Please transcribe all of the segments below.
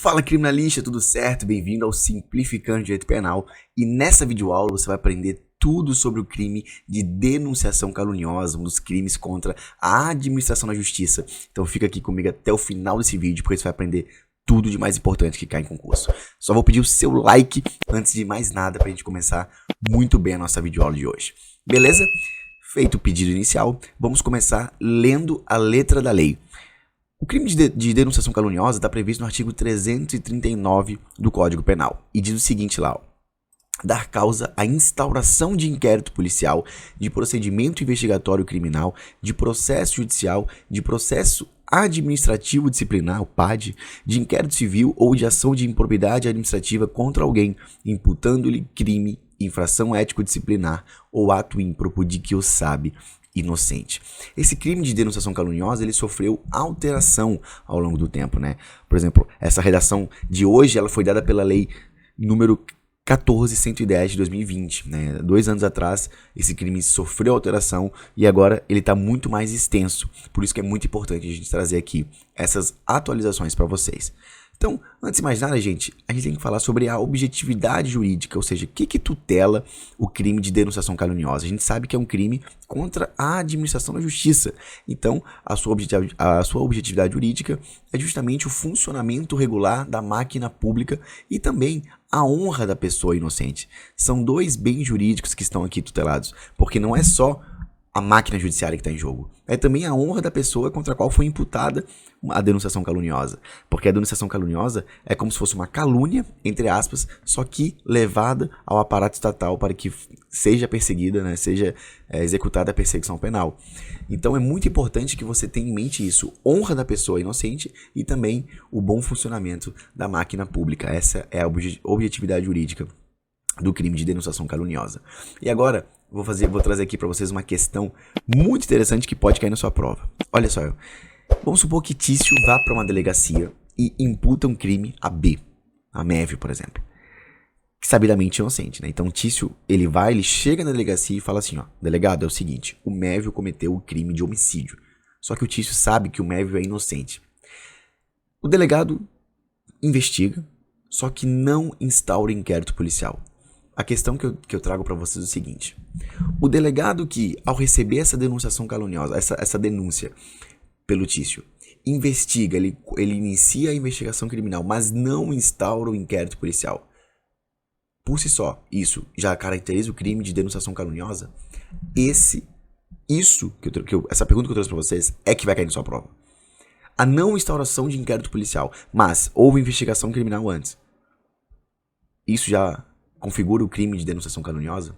Fala criminalista, tudo certo? Bem-vindo ao Simplificando Direito Penal e nessa videoaula você vai aprender tudo sobre o crime de denunciação caluniosa, um dos crimes contra a administração da justiça. Então fica aqui comigo até o final desse vídeo porque você vai aprender tudo de mais importante que cai em concurso. Só vou pedir o seu like antes de mais nada para a gente começar muito bem a nossa videoaula de hoje. Beleza? Feito o pedido inicial, vamos começar lendo a letra da lei. O crime de denunciação caluniosa está previsto no artigo 339 do Código Penal. E diz o seguinte lá, ó, dar causa à instauração de inquérito policial, de procedimento investigatório criminal, de processo judicial, de processo administrativo disciplinar, o PAD, de inquérito civil ou de ação de improbidade administrativa contra alguém, imputando-lhe crime, infração ético-disciplinar ou ato ímprobo de que o sabe inocente. Esse crime de denunciação caluniosa, ele sofreu alteração ao longo do tempo, né? Por exemplo, essa redação de hoje, ela foi dada pela lei número 14.110 de 2020, né? 2 anos atrás, esse crime sofreu alteração e agora ele está muito mais extenso. Por isso que é muito importante a gente trazer aqui essas atualizações para vocês. Então, antes de mais nada, gente, a gente tem que falar sobre a objetividade jurídica, ou seja, o que tutela o crime de denunciação caluniosa. A gente sabe que é um crime contra a administração da justiça. Então, a sua objetividade jurídica é justamente o funcionamento regular da máquina pública e também a honra da pessoa inocente. São dois bens jurídicos que estão aqui tutelados, porque não é só a máquina judiciária que está em jogo. É também a honra da pessoa contra a qual foi imputada a denunciação caluniosa. Porque a denunciação caluniosa é como se fosse uma calúnia, entre aspas, só que levada ao aparato estatal para que seja perseguida, né, seja executada a perseguição penal. Então é muito importante que você tenha em mente isso, honra da pessoa inocente e também o bom funcionamento da máquina pública. Essa é a objetividade jurídica do crime de denunciação caluniosa. E agora, vou trazer aqui para vocês uma questão muito interessante que pode cair na sua prova. Olha só, vamos supor que Tício vá para uma delegacia e imputa um crime a B, a Mévio, por exemplo, que sabidamente inocente, né? Então Tício, ele chega na delegacia e fala assim, ó, delegado, é o seguinte, o Mévio cometeu o crime de homicídio, só que o Tício sabe que o Mévio é inocente. O delegado investiga, só que não instaura inquérito policial. A questão que eu trago para vocês é o seguinte, o delegado que, ao receber essa denunciação caluniosa, essa denúncia pelo Tício, investiga, ele inicia a investigação criminal, mas não instaura o inquérito policial. Por si só, isso já caracteriza o crime de denunciação caluniosa? Essa pergunta que eu trouxe para vocês é que vai cair na sua prova. A não instauração de inquérito policial, mas houve investigação criminal antes. Isso já configura o crime de denunciação caluniosa?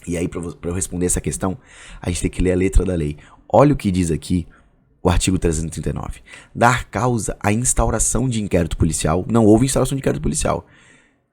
E aí, para eu responder essa questão, a gente tem que ler a letra da lei. Olha o que diz aqui o artigo 339. Dar causa à instauração de inquérito policial, não houve instauração de inquérito policial,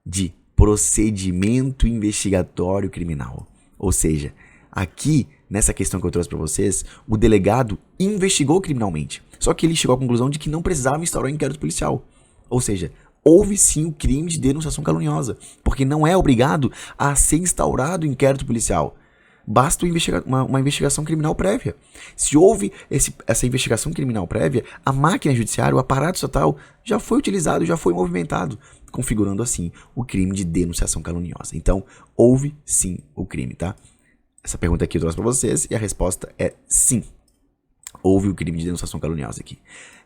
de procedimento investigatório criminal. Ou seja, aqui, nessa questão que eu trouxe para vocês, o delegado investigou criminalmente. Só que ele chegou à conclusão de que não precisava instaurar inquérito policial. Ou seja, houve sim o crime de denunciação caluniosa, porque não é obrigado a ser instaurado o inquérito policial. Basta uma investigação criminal prévia. Se houve essa investigação criminal prévia, a máquina judiciária, o aparato estatal, já foi utilizado, já foi movimentado, configurando assim o crime de denunciação caluniosa. Então, houve sim o crime, tá? Essa pergunta aqui eu trouxe para vocês e a resposta é sim. Houve o crime de denunciação caluniosa aqui.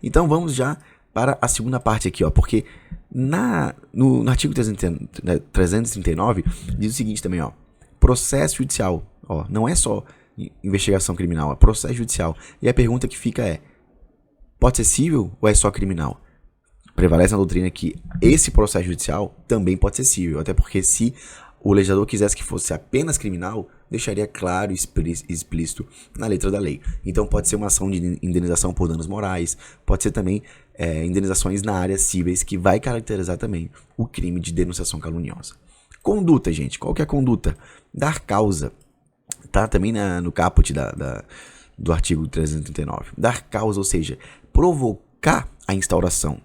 Então, vamos já para a segunda parte aqui, ó, porque no artigo 339 diz o seguinte também, ó, processo judicial, ó, não é só investigação criminal, é processo judicial. E a pergunta que fica é, pode ser civil ou é só criminal? Prevalece na doutrina que esse processo judicial também pode ser civil, até porque se o legislador quisesse que fosse apenas criminal, deixaria claro e explícito na letra da lei. Então pode ser uma ação de indenização por danos morais, pode ser também indenizações na área cíveis, que vai caracterizar também o crime de denunciação caluniosa. Conduta, gente. Qual que é a conduta? Dar causa. Tá também no caput do artigo 339. Dar causa, ou seja, provocar a instauração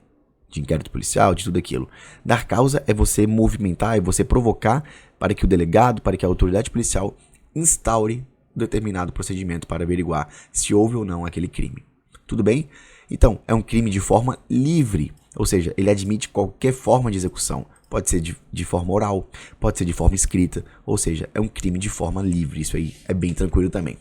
de inquérito policial, de tudo aquilo. Dar causa é você movimentar, é você provocar para que o delegado, para que a autoridade policial instaure determinado procedimento para averiguar se houve ou não aquele crime. Tudo bem? Então, é um crime de forma livre. Ou seja, ele admite qualquer forma de execução. Pode ser de forma oral, pode ser de forma escrita, ou seja, é um crime de forma livre. Isso aí é bem tranquilo também.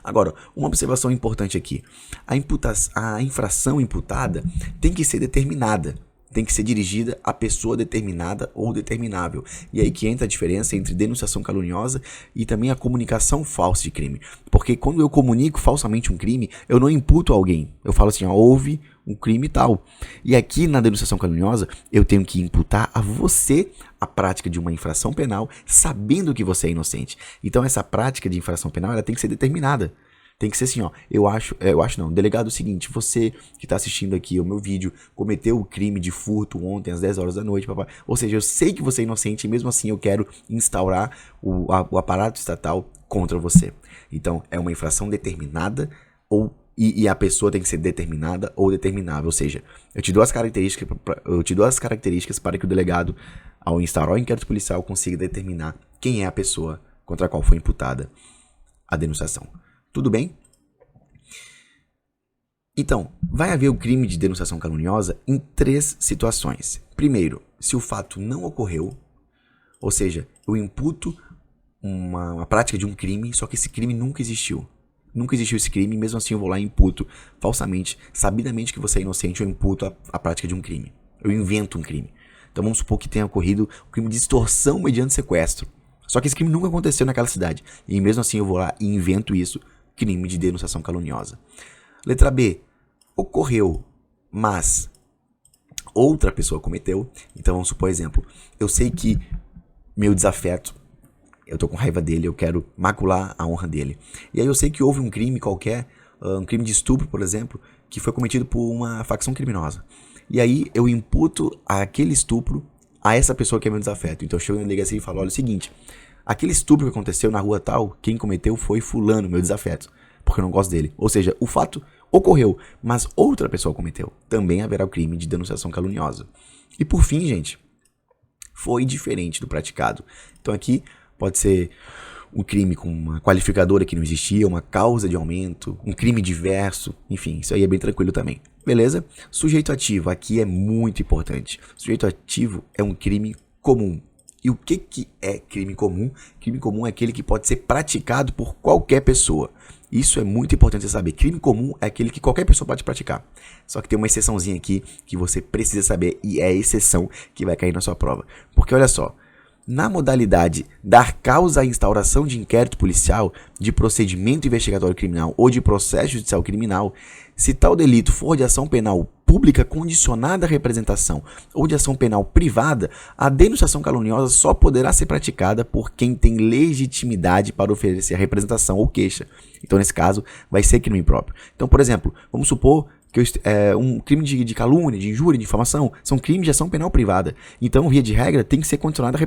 Agora, uma observação importante aqui. A infração imputada tem que ser determinada. Tem que ser dirigida a pessoa determinada ou determinável. E aí que entra a diferença entre denunciação caluniosa e também a comunicação falsa de crime. Porque quando eu comunico falsamente um crime, eu não imputo alguém. Eu falo assim, ó, houve um crime tal. E aqui na denunciação caluniosa, eu tenho que imputar a você a prática de uma infração penal, sabendo que você é inocente. Então essa prática de infração penal, ela tem que ser determinada. Tem que ser assim, ó, eu acho não, delegado, é o seguinte, você que está assistindo aqui o meu vídeo, cometeu o crime de furto ontem às 10 horas da noite, papai. Ou seja, eu sei que você é inocente e mesmo assim eu quero instaurar o aparato estatal contra você. Então, é uma infração determinada e a pessoa tem que ser determinada ou determinável. Ou seja, eu te dou as características para que o delegado, ao instaurar o inquérito policial, consiga determinar quem é a pessoa contra a qual foi imputada a denunciação. Tudo bem? Então, vai haver o crime de denunciação caluniosa em 3 situações. Primeiro, se o fato não ocorreu, ou seja, eu imputo uma prática de um crime, só que esse crime nunca existiu. Nunca existiu esse crime, e mesmo assim eu vou lá e imputo falsamente, sabidamente que você é inocente, eu imputo a prática de um crime. Eu invento um crime. Então vamos supor que tenha ocorrido o crime de extorsão mediante sequestro. Só que esse crime nunca aconteceu naquela cidade. E mesmo assim eu vou lá e invento isso, crime de denunciação caluniosa. Letra B. Ocorreu, mas outra pessoa cometeu. Então vamos supor, exemplo, eu sei que meu desafeto, eu tô com raiva dele, eu quero macular a honra dele. E aí eu sei que houve um crime qualquer, um crime de estupro, por exemplo, que foi cometido por uma facção criminosa. E aí eu imputo aquele estupro a essa pessoa que é meu desafeto. Então eu chego na delegacia e falo, olha, é o seguinte, aquele estupro que aconteceu na rua tal, quem cometeu foi fulano, meu desafeto, porque eu não gosto dele. Ou seja, o fato ocorreu, mas outra pessoa cometeu. Também haverá o crime de denunciação caluniosa. E por fim, gente, foi diferente do praticado. Então aqui pode ser um crime com uma qualificadora que não existia, uma causa de aumento, um crime diverso, enfim, isso aí é bem tranquilo também. Beleza? Sujeito ativo, aqui é muito importante. Sujeito ativo é um crime comum. E o que é crime comum? Crime comum é aquele que pode ser praticado por qualquer pessoa. Isso é muito importante você saber. Crime comum é aquele que qualquer pessoa pode praticar. Só que tem uma exceçãozinha aqui que você precisa saber e é a exceção que vai cair na sua prova. Porque olha só, na modalidade dar causa à instauração de inquérito policial, de procedimento investigatório criminal ou de processo judicial criminal, se tal delito for de ação penal pública condicionada à representação ou de ação penal privada, a denunciação caluniosa só poderá ser praticada por quem tem legitimidade para oferecer a representação ou queixa. Então, nesse caso, vai ser crime próprio. Então, por exemplo, vamos supor que um crime de calúnia, de injúria, de difamação, são crimes de ação penal privada. Então, via de regra, tem que ser condicionada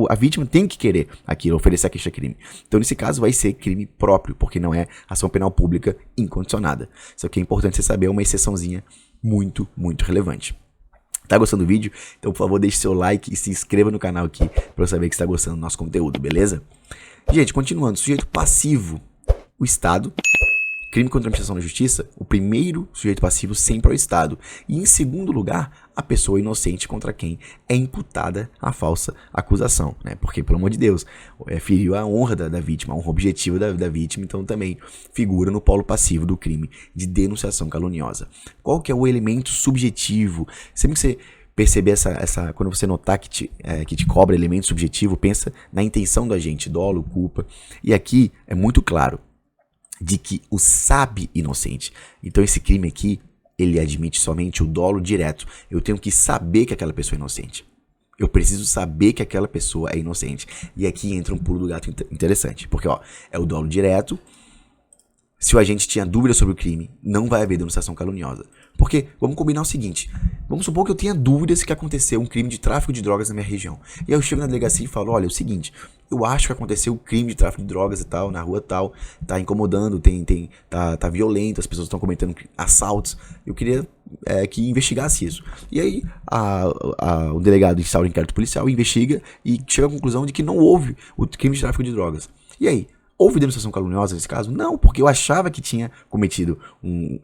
a vítima tem que querer aquilo, oferecer a queixa-crime. Então, nesse caso, vai ser crime próprio, porque não é ação penal pública incondicionada. Isso aqui é importante você saber, é uma exceçãozinha muito, muito relevante. Tá gostando do vídeo? Então, por favor, deixe seu like e se inscreva no canal aqui para eu saber que está gostando do nosso conteúdo, beleza? Gente, continuando, sujeito passivo, o Estado. Crime contra a administração da justiça, o primeiro sujeito passivo sempre é o Estado. E em segundo lugar, a pessoa inocente contra quem é imputada a falsa acusação, né? Porque, pelo amor de Deus, feriu a honra da vítima, a honra objetiva da vítima, então também figura no polo passivo do crime de denunciação caluniosa. Qual que é o elemento subjetivo? Sempre que você perceber quando você notar que te cobra elemento subjetivo, pensa na intenção do agente, dolo, culpa. E aqui é muito claro de que o sabe inocente. Então esse crime aqui, ele admite somente o dolo direto. Eu tenho que saber que aquela pessoa é inocente. Eu preciso saber que aquela pessoa é inocente. E aqui entra um pulo do gato interessante. Porque, ó, é o dolo direto. Se o agente tinha dúvida sobre o crime, não vai haver denunciação caluniosa. Porque, vamos combinar o seguinte, vamos supor que eu tenha dúvidas que aconteceu um crime de tráfico de drogas na minha região. E aí eu chego na delegacia e falo, olha, é o seguinte, eu acho que aconteceu um crime de tráfico de drogas e tal, na rua tal, tá incomodando, tá violento, as pessoas estão cometendo assaltos. Eu queria que investigasse isso. E aí o delegado instaura o inquérito policial, investiga e chega à conclusão de que não houve o crime de tráfico de drogas. E aí? Houve denunciação caluniosa nesse caso? Não, porque eu achava que tinha cometido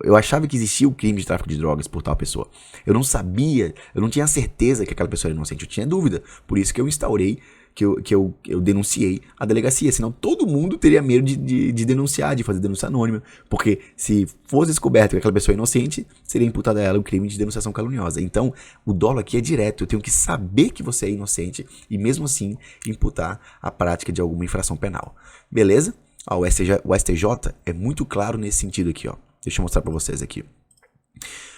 eu achava que existia o crime de tráfico de drogas por tal pessoa. Eu não sabia, eu não tinha certeza que aquela pessoa era inocente, eu tinha dúvida. Por isso que eu instaurei, que eu denunciei a delegacia. Senão todo mundo teria medo de denunciar, de fazer denúncia anônima. Porque se fosse descoberto que aquela pessoa é inocente, seria imputado a ela o crime de denunciação caluniosa. Então, o dolo aqui é direto. Eu tenho que saber que você é inocente e mesmo assim imputar a prática de alguma infração penal. Beleza? Ó, o STJ é muito claro nesse sentido aqui, ó. Deixa eu mostrar para vocês aqui.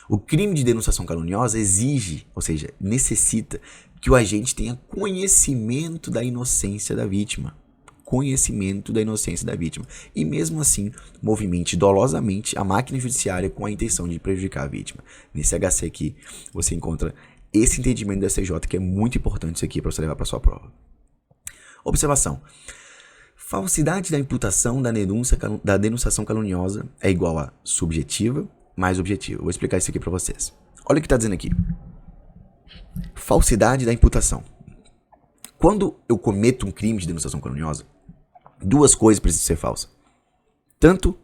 O crime de denunciação caluniosa exige, ou seja, necessita que o agente tenha conhecimento da inocência da vítima. Conhecimento da inocência da vítima. E mesmo assim, movimente dolosamente a máquina judiciária com a intenção de prejudicar a vítima. Nesse HC aqui, você encontra esse entendimento do STJ, que é muito importante isso aqui para você levar para sua prova. Observação. Falsidade da imputação da denunciação caluniosa é igual a subjetiva mais objetiva. Vou explicar isso aqui para vocês. Olha o que está dizendo aqui. Falsidade da imputação. Quando eu cometo um crime de denunciação caluniosa, duas coisas precisam ser falsas. Tanto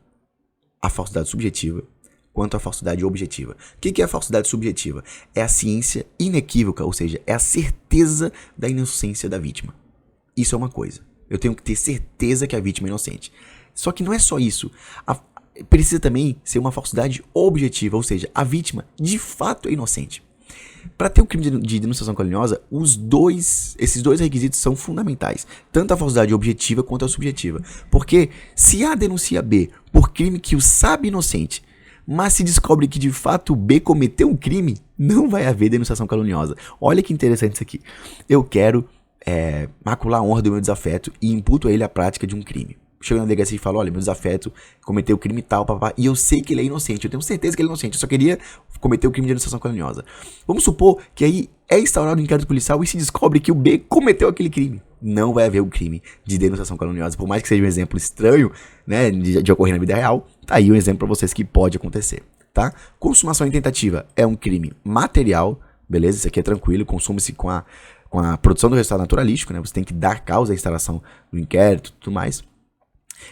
a falsidade subjetiva quanto a falsidade objetiva. O que é a falsidade subjetiva? É a ciência inequívoca, ou seja, é a certeza da inocência da vítima. Isso é uma coisa. Eu tenho que ter certeza que a vítima é inocente. Só que não é só isso. Precisa também ser uma falsidade objetiva, ou seja, a vítima de fato é inocente. Para ter um crime de denunciação caluniosa, esses dois requisitos são fundamentais. Tanto a falsidade objetiva quanto a subjetiva. Porque se A denuncia B por crime que o sabe inocente, mas se descobre que de fato B cometeu um crime, não vai haver denunciação caluniosa. Olha que interessante isso aqui. Eu quero macular a honra do meu desafeto e imputo a ele a prática de um crime. Chego na delegacia e falo, olha, meu desafeto cometeu o crime tal, papá, e eu sei que ele é inocente, eu tenho certeza que ele é inocente, eu só queria cometer o crime de denunciação caluniosa. Vamos supor que aí é instaurado um inquérito policial e se descobre que o B cometeu aquele crime. Não vai haver o crime de denunciação caluniosa, por mais que seja um exemplo estranho, né, de ocorrer na vida real, tá aí um exemplo para vocês que pode acontecer, tá? Consumação em tentativa é um crime material, beleza? Isso aqui é tranquilo, consuma-se com a produção do resultado naturalístico, né? Você tem que dar causa à instalação do inquérito e tudo mais.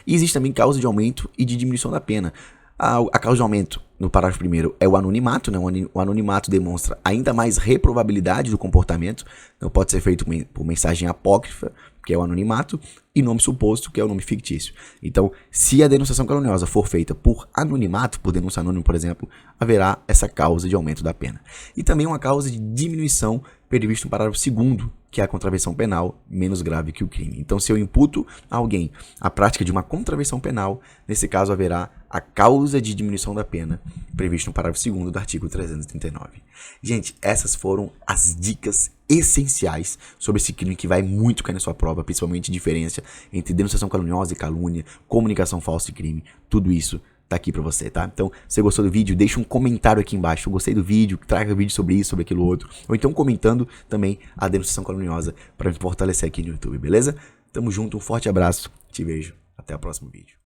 E existe também causa de aumento e de diminuição da pena. A causa de aumento, no parágrafo 1º, é o anonimato, né? O anonimato demonstra ainda mais reprovabilidade do comportamento, não pode ser feito por mensagem apócrifa, que é o anonimato, e nome suposto, que é o nome fictício. Então, se a denunciação caluniosa for feita por anonimato, por denúncia anônima, por exemplo, haverá essa causa de aumento da pena. E também uma causa de diminuição previsto no parágrafo 2º, que é a contravenção penal menos grave que o crime. Então, se eu imputo a alguém a prática de uma contravenção penal, nesse caso haverá a causa de diminuição da pena previsto no parágrafo 2º do artigo 339. Gente, essas foram as dicas essenciais sobre esse crime que vai muito cair na sua prova, principalmente a diferença entre denunciação caluniosa e calúnia, comunicação falsa e crime, tudo isso tá aqui pra você, tá? Então, se você gostou do vídeo, deixa um comentário aqui embaixo. Eu gostei do vídeo, traga vídeo sobre isso, sobre aquilo outro. Ou então comentando também a denunciação caluniosa pra me fortalecer aqui no YouTube, beleza? Tamo junto, um forte abraço, te vejo, até o próximo vídeo.